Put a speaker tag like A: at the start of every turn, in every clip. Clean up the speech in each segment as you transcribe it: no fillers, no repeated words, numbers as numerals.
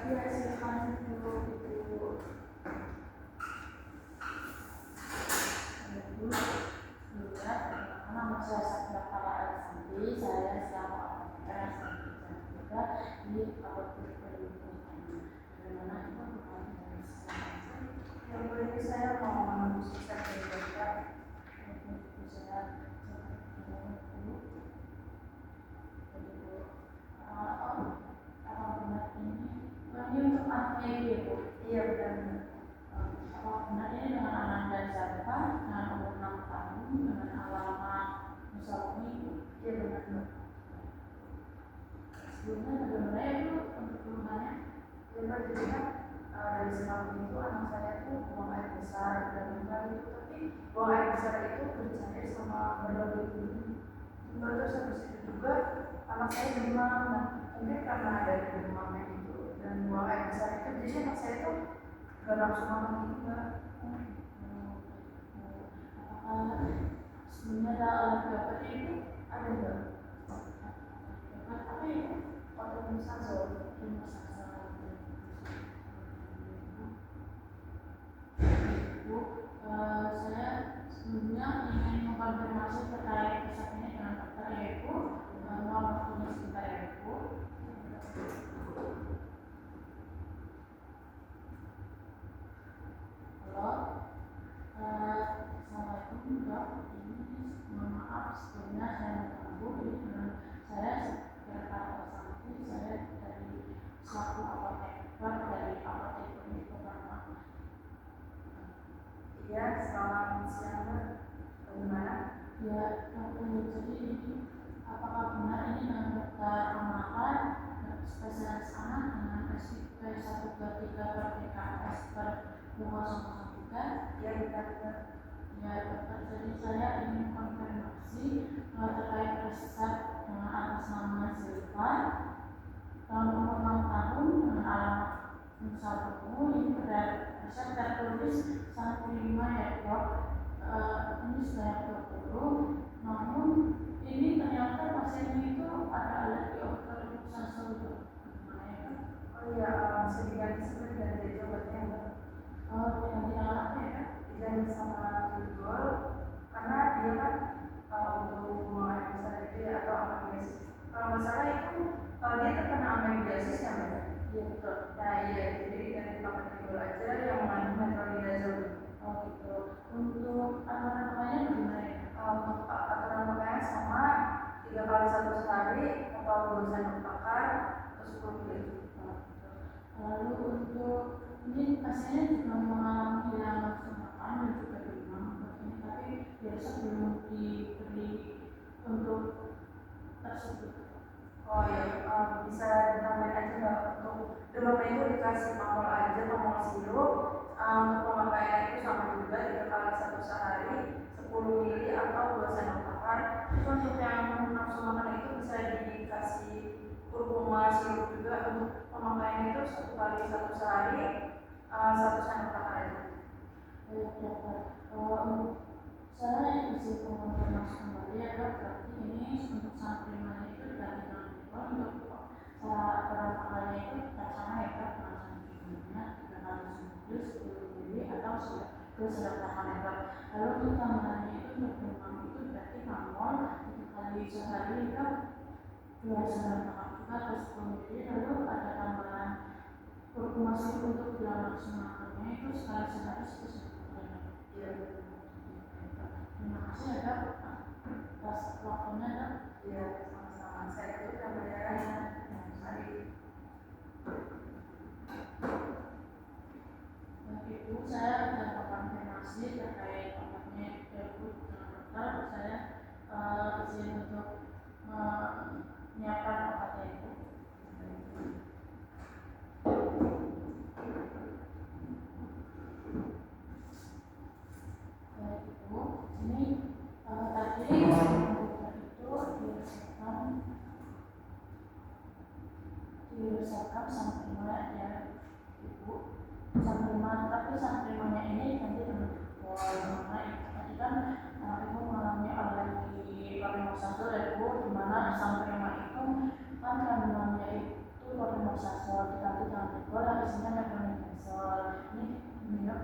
A: Iya, silakan dulu Ibu. Ibu, lihat, nama saya Sabda Para Alexandri, saya selaku APR dan juga di apotek pendidikan. Bagaimana Ibu berkaitan dengan silakan? Yang boleh saya mau menembus sertifikat untuk bisa apa benar ini untuk anaknya Ibu? Iya benar. Apa benar ini dengan Ananda Zarfa dengan umur 6 tahun dengan alamat Musawi? Iya benar. Sebelumnya bagaimana itu untuk keluhannya? Ya Mbak, jadi kan dari semalam itu anak saya tuh buang air besar dan benar itu, tapi buang air besar itu bercampur sama berlebih. Terus habis itu juga anak saya demam, mungkin karena ada demamnya itu dan buang air besar itu, jadi anak saya tuh gak nafsu makan gitu Mbak. Sebenarnya ada alat dapat itu ada Mbak? Tapi otomisasi Bu, saya sebelumnya ingin mengkonfirmasi terkait kisah ini dengan dokter ya Ibu. Mohon waktunya sebentar ya Ibu. Halo, assalamualaikum Dok. Mohon maaf sebelumnya saya mengganggu. Ini saya Gerta Alexandri, saya dari selaku apoteker dari apotek pendidikan. Iya, selamat siang Mbak. Bagaimana? Ya, jadi apakah benar ini dengan dokter Amalan, spesialis anak dengan SIP 123/PKS per 2003? Ya, benar. Ya, dokter. Jadi saya ingin konfirmasi terkait resep dengan atas nama Zilfa tahun umur 6 tahun dengan alamat Nusa ini pada resep tertulis 105 ya Dok. Ini sudah 20, namun ini ternyata pasiennya itu ada alergi obat sensor. Oh iya, bisa diganti sebenarnya dari obatnya Mbak. Oh, diganti alatnya ya? Diganti sama Tudol, karena dia kan untuk buang air besar itu ya, atau amoniasis. Kalau nggak salah itu dia terkena amoniasis ya Mbak? Iya betul. Nah iya, jadi diganti pakai Tudol aja yang mengandung metronidazole. Oh gitu. Untuk aturan pakainya bagaimana ya? Untuk aturan pakainya sama 3 kali 1 hari atau 2 sendok makan atau 10 ml. Lalu untuk ini pasiennya juga mengalami hilang nafsu makan dan juga demam, tapi biasa belum diberi untuk tersebut. Oh iya, bisa ditambahin aja Mbak, untuk demamnya itu dikasih pamol aja, pamol sirup. Untuk pemakaian itu sama juga 3 kali 1 sehari 10 ml atau 2 sendok makan. Terus untuk yang nafsu makan itu bisa dikasih kurkuma sirup juga. Untuk pemakaian itu 1 kali 1 sehari 1 sendok makan aja. Baik dokter, saya isi konfirmasi kembali ya Dok. Berarti ini untuk saat primanya itu diganti dengan untuk cara pemakaiannya itu tetap sama ya Dok, sebelumnya 3 kali seminggu 10 ml atau 2 sendok makan ya Dok. Lalu untuk tambahannya itu untuk demam itu berarti pamol 3 kali sehari Dok, 2 sendok makan juga atau 10 ml. Lalu ada tambahan kurkuma sirup untuk hilang nafsu makannya itu sekali sehari 1 sendok makan. Iya. Terima kasih ya Dok atas waktunya Dok. Iya, sama-sama. Saya itu gambarnya Sari. Ibu, saya sudah konfirmasi terkait obatnya Ibu dengan dokter. Saya izin untuk menyiapkan obatnya Ibu. Baik Ibu, ini tadi itu diresepkan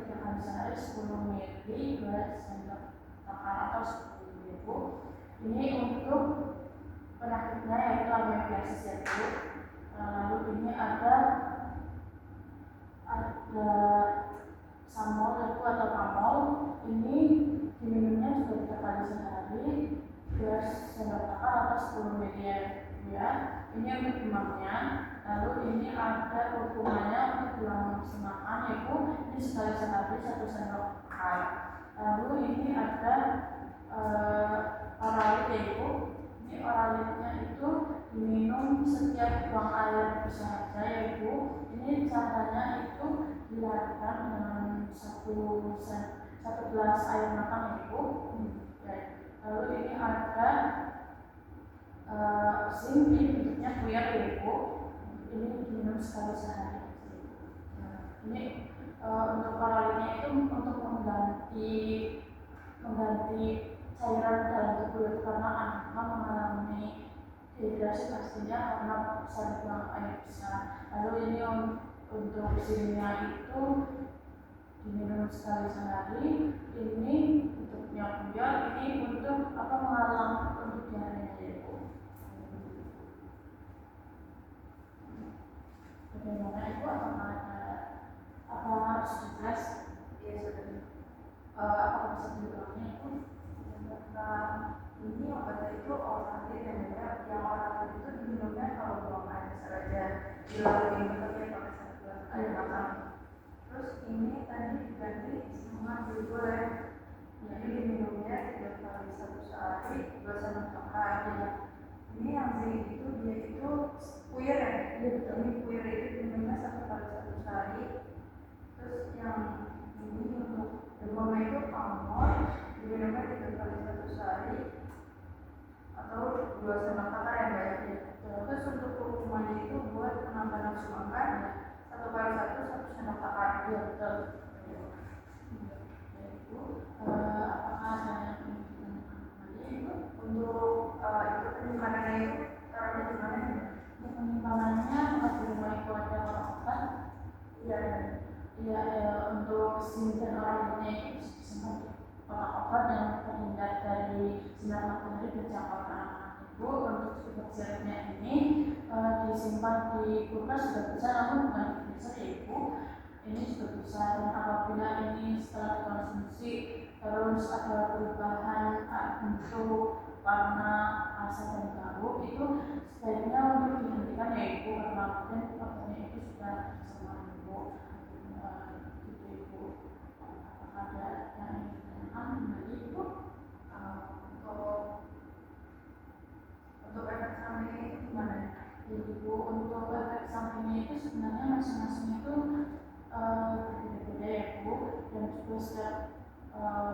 A: 3 kali sehari 10 ml 2 sendok makan atau 10.000. Ini untuk penyakitnya yaitu amiobiasis ya Bu. Lalu ini ada samol yaitu atau pamol. Ini diminumnya juga 3 kali sehari 2 sendok makan atau 10 ml ya. Ini untuk demamnya. Lalu ini ada hukumannya untuk tulang makan yaitu ini sekali sehari 1 sendok makan. Lalu ini ada oralit yaitu ini oralitnya itu diminum setiap buang air bisa saja yaitu ini caranya itu dilakukan dengan satu gelas air matang yaitu lalu ini ada zinc ini bentuknya puyer yaitu ini diminum sekali sehari. Ini untuk oralitnya itu untuk mengganti cairan dalam tubuh itu karena anak mengalami dehidrasi pastinya karena sering buang air besar. Lalu ini untuk zinc-nya itu diminum sekali sehari. Ini untuknya puyer, ini untuk mengalang untuk diare yaitu. Bagaimana itu apa harus jelas?
B: Iya sudah.
A: Apa bisa diulangi itu?
B: Ini obat itu oralit yang oralit itu diminumnya kalau buang air besar aja dilalui tapi pakai 1 gelas air makan. Terus ini tadi diganti sama boleh. Jadi diminumnya 3 kali 1 sehari 2 sendok makan. Ini yang zinc itu dia itu puyer ya. Ini puyer itu diminumnya 1 kali 1 sehari. Terus yang ini untuk demam itu pamor diminumnya 3 kali 1 sehari atau 2 sendok makan yang banyak ya. Terus untuk hukumannya itu buat penambah nafsu makan 1 kali 1 sendok makan.
A: Ya betul. Apakah ada yang
B: untuk itu penyimpanannya itu caranya gimana ya?
A: Penyimpanannya di rumah itu ada obat. Iya, untuk zinc dan oralitnya itu disimpan di kotak obat yang terhindar dari sinar matahari berjangkau ke anak-anak ibu. Untuk obat sirupnya ini disimpan di kulkas juga bisa, namun bukan di freezer ya ibu. Ini juga bisa, dan apabila ini setelah dikonsumsi terus ada perubahan bentuk, warna, rasa dan bau itu sebaiknya untuk dihentikan ya ibu, karena mungkin obatnya itu sudah sama ibu. Gitu ibu. Ada yang ingin dari ibu?
B: Untuk efek sampingnya itu gimana?
A: Ibu, untuk efek sampingnya itu sebenarnya masing-masing itu berbeda-beda ya Bu, dan juga setiap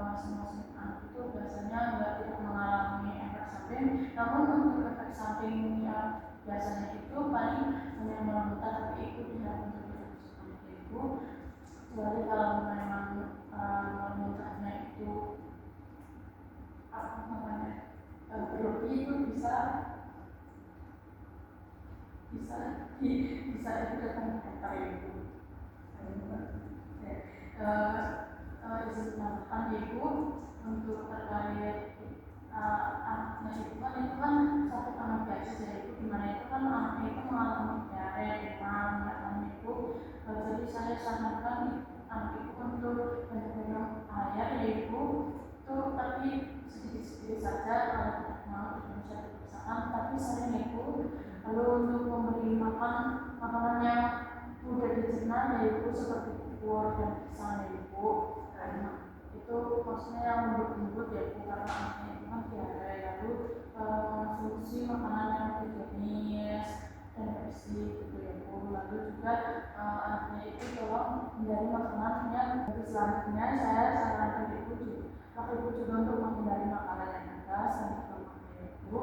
A: masing-masing anak itu biasanya tidak mengalami efek samping. Namun untuk efek samping yang biasanya itu paling hanya memutar, tapi itu tidak untuk seperti itu. Kecuali kalau memang memutarnya itu berlebih itu bisa itu datang dokter ibu. Izin penambahan ibu untuk terkait anaknya itu kan sakit amiobiasis ya ibu, dimana itu kan anaknya itu mengalami diare, demam, ibu. Jadi saya sarankan anak ibu untuk banyak minum air ya ibu. Itu tapi sedikit-sedikit saja kalau tidak mau bisa dipisahkan, tapi sering ibu. Lalu untuk memberi makanan yang mudah dicerna yaitu seperti bubur dan pisang ibu. Karena itu maksudnya yang lembut-lembut ya ibu, karena anaknya itu kan diare. Lalu konsumsi makanan yang higienis dan bersih gitu ya ibu. Lalu juga anaknya itu tolong hindari makanan yang selanjutnya saya sarankan ibu juga untuk menghindari makanan yang pedas dan berlemak ya ibu.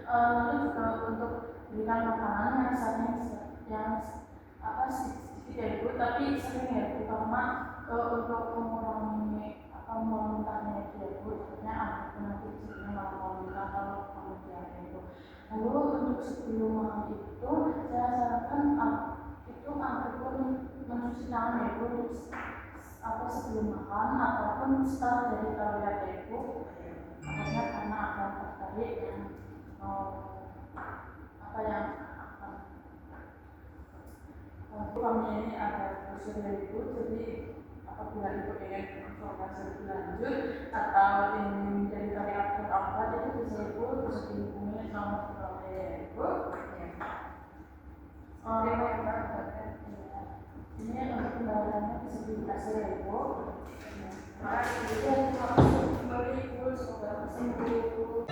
A: Lalu juga untuk berikan makanan yang sedikit ya ibu, tapi sering ya ibu, karena untuk mengurangi muntahnya itu ya ibu, takutnya anak nanti sedikitnya malah mau muntah kalau kemudian itu. Lalu untuk sebelum makan itu saya sarankan itu anak ibu mencuci tangan ya ibu apa sebelum makan ataupun setelah dari lihat ibu, makanya karena akan tertarik yang apa yang akan kami ini ada brosur dari ibu, jadi apabila ibu ingin informasi lebih lanjut atau ingin menjadi karyawan apa, itu bisa ibu bisa dihubungi nomor telepon ibu. Ini untuk pembayarannya bisa dikasih ya ibu. Terima kasih kembali ibu, semoga sembuh.